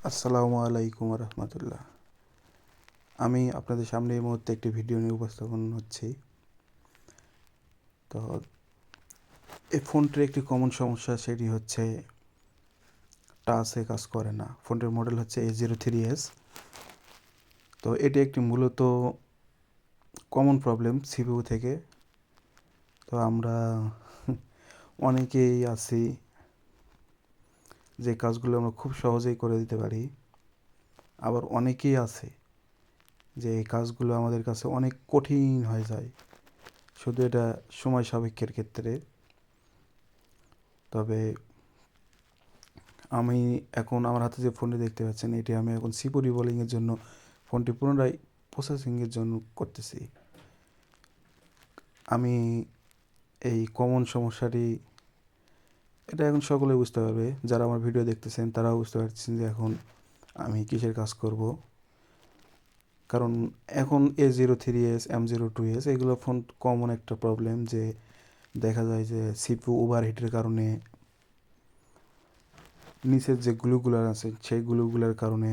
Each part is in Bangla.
আসসালামু আলাইকুম রহমতুল্লাহ। আমি আপনাদের সামনে এই মুহূর্তে একটি ভিডিও নিয়ে উপস্থাপন হচ্ছি। তো এই ফোনটির একটি কমন সমস্যা, সেটি হচ্ছে টাচে কাজ করে না। ফোনটির মডেল হচ্ছে A03s। তো এটি একটি মূলত কমন প্রবলেম সিপিইউ থেকে। তো আমরা অনেকেই আছি যে কাজগুলো আমরা খুব সহজেই করে দিতে পারি, আবার অনেকেই আছে যে এই কাজগুলো আমাদের কাছে অনেক কঠিন হয়ে যায়, শুধু এটা সময় সাপেক্ষের ক্ষেত্রে। তবে আমি এখন আমার হাতে যে ফোনটি দেখতে পাচ্ছেন, এটি আমি এখন সিপো রিবোলিংয়ের জন্য ফোনটি পুনরায় প্রসেসিংয়ের জন্য করতেছি। আমি এই কমন সমস্যাটি, এটা এখন সকলে বুঝতে পারবে, যারা আমার ভিডিও দেখতেছেন তারাও বুঝতে পারছেন যে এখন আমি কিসের কাজ করব। কারণ এখন A03s M02s এগুলো ফোন কমন একটা প্রবলেম, যে দেখা যায় যে সিপিইউ ওভারহিটের কারণে নিচের যে গ্লুগুলো আছে সেই গ্লুগুলোর কারণে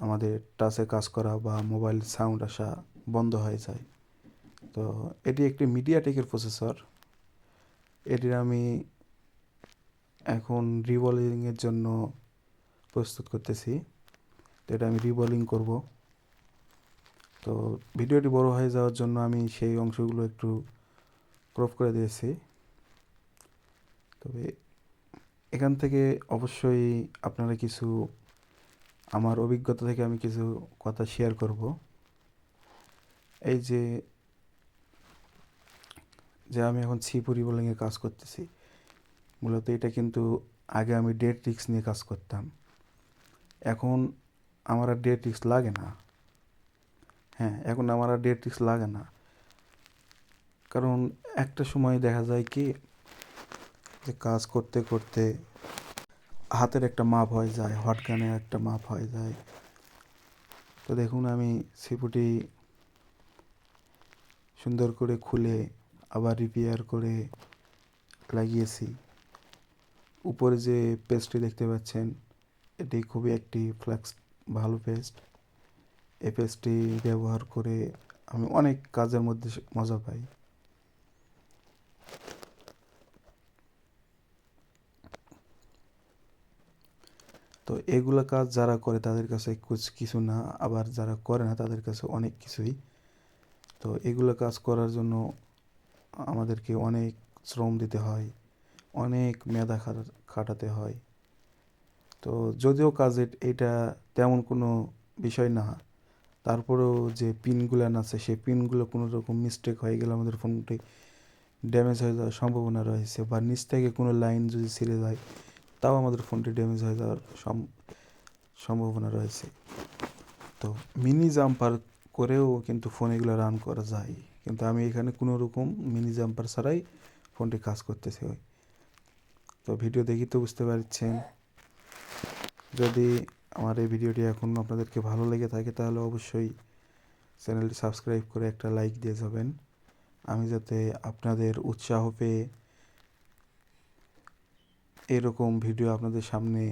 আমাদের টাচে কাজ করা বা মোবাইল সাউন্ড আসা বন্ধ হয়ে যায়। তো এটি একটি মিডিয়াটেকের প্রসেসর। এটির আমি এখন রিবোলিংয়ের জন্য প্রস্তুত করতেছি। তো এটা আমি রিবোলিং করব। তো ভিডিওটি বড় হয়ে যাওয়ার জন্য আমি সেই অংশগুলো একটু ক্রপ করে দিয়েছি। তবে এখান থেকে অবশ্যই আপনারা কিছু, আমার অভিজ্ঞতা থেকে আমি কিছু কথা শেয়ার করব। এই যে যে আমি এখন সিপো রিবোলিংয়ে কাজ করতেছি, মূলত এটা কিন্তু আগে আমি ডেট রিস্ক নিয়ে কাজ করতাম। এখন আমার আর ডেট রিস্ক লাগে না। হ্যাঁ, এখন আমার আর ডেট রিস্ক লাগে না। কারণ একটা সময় দেখা যায় কি, যে কাজ করতে করতে হাতের একটা মাপ হয়ে যায়, হটগানের একটা মাপ হয়ে যায়। তো দেখুন, আমি সিপুটি সুন্দর করে খুলে আবার রিপেয়ার করে লাগিয়েছি। উপরে যে পেস্টটি দেখতে পাচ্ছেন, এটি খুবই একটি ফ্লেক্স ভালো পেস্ট। এই পেস্টটি ব্যবহার করে আমি অনেক কাজের মধ্যে মজা পাই। তো এগুলো কাজ যারা করে তাদের কাছে কিছু না, আবার যারা করে না তাদের কাছে অনেক কিছুই। তো এগুলো কাজ করার জন্য আমাদেরকে অনেক শ্রম দিতে হয়, অনেক মেধা খাটাতে হয়। তো যদিও কাজের এটা তেমন কোনো বিষয় না, তারপরেও যে পিনগুলো আছে সেই পিনগুলো কোনো রকম মিস্টেক হয়ে গেলে আমাদের ফোনটি ড্যামেজ হয়ে যাওয়ার সম্ভাবনা রয়েছে, বা নিচ থেকে কোনো লাইন যদি ছিঁড়ে যায় তাও আমাদের ফোনটি ড্যামেজ হয়ে যাওয়ার সম্ভাবনা রয়েছে। তো মিনি জাম্পার করেও কিন্তু ফোন এগুলো রান করা যায়, কিন্তু আমি এখানে কোনো রকম মিনি জাম্পার ছাড়াই ফোনটি কাজ করতেছি। তো ভিডিও দেখি তো বুঝতে পারছেন। যদি আমার এই ভিডিওটি এখন আপনাদেরকে ভালো লেগে থাকে তাহলে অবশ্যই চ্যানেলটি সাবস্ক্রাইব করে একটা লাইক দিয়ে যাবেন, আমি যাতে আপনাদের উৎসাহ পেয়ে এরকম ভিডিও আপনাদের সামনে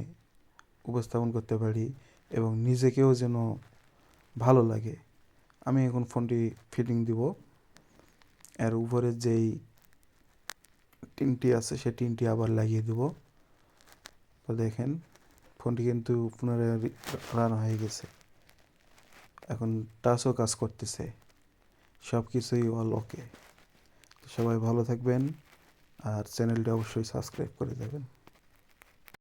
উপস্থাপন করতে পারি এবং নিজেকেও যেন ভালো লাগে। আমি এখন ফোনটি ফিটিং দিব। এর উপরে যেই টিনটি আছে সেই টিনটি আবার লাগিয়ে দেব। তো দেখেন, ফোনটি কিন্তু পুনরায় রান হয়ে গেছে। এখন টাচও কাজ করতেছে, সব কিছুই অল ওকে। সবাই ভালো থাকবেন, আর চ্যানেলটি অবশ্যই সাবস্ক্রাইব করে দেবেন।